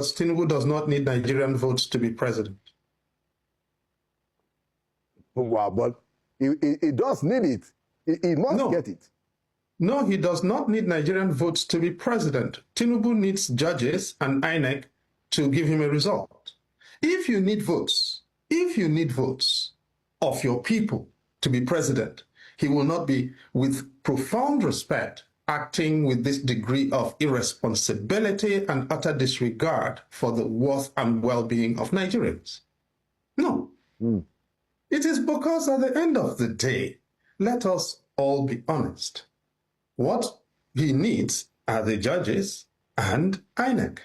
Tinubu does not need Nigerian votes to be president. Wow, but he does need it. He must get it. No, he does not need Nigerian votes to be president. Tinubu needs judges and INEC to give him a result. If you need votes of your people to be president, he will not be, with profound respect, acting with this degree of irresponsibility and utter disregard for the worth and well-being of Nigerians. No. It is because at the end of the day, let us all be honest. What he needs are the judges and INEC.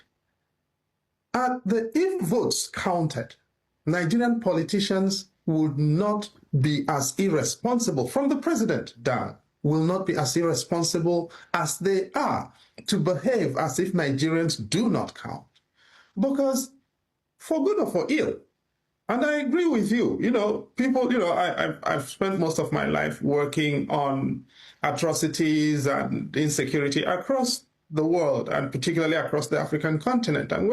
If votes counted, Nigerian politicians would not be as irresponsible, from the president down, will not be as irresponsible as they are to behave as if Nigerians do not count. Because for good or for ill, and I agree with you, people, I've spent most of my life working on atrocities and insecurity across the world, and particularly across the African continent. And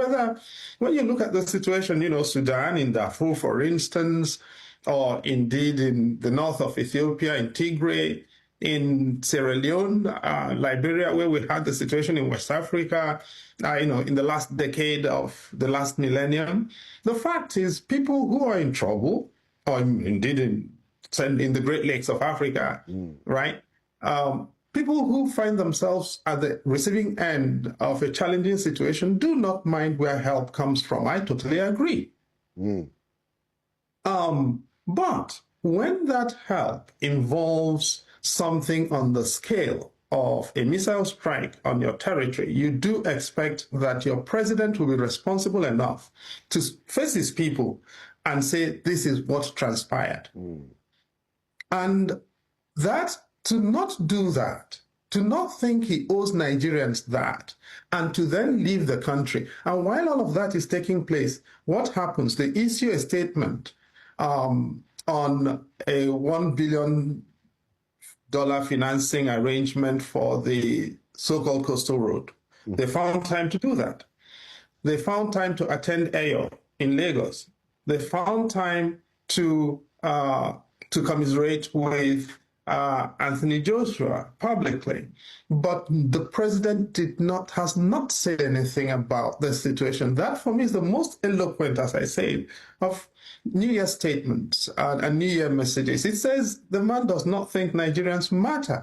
when you look at the situation, Sudan, in Darfur, for instance, or indeed in the north of Ethiopia, in Tigray, in Sierra Leone, Liberia, where we had the situation in West Africa, in the last decade of the last millennium. The fact is, people who are in trouble, or indeed in the Great Lakes of Africa, right? People who find themselves at the receiving end of a challenging situation do not mind where help comes from. I totally agree. But when that help involves something on the scale of a missile strike on your territory, you do expect that your president will be responsible enough to face his people and say, this is what transpired. And that, to not do that, to not think he owes Nigerians that, and to then leave the country. And while all of that is taking place, what happens? They issue a statement on a $1 billion financing arrangement for the so-called Coastal Road. They found time to do that. They found time to attend AO in Lagos. They found time to commiserate with Anthony Joshua publicly. But the president has not said anything about the situation. That, for me, is the most eloquent, as I said, of New Year statements and New Year messages. It says the man does not think Nigerians matter.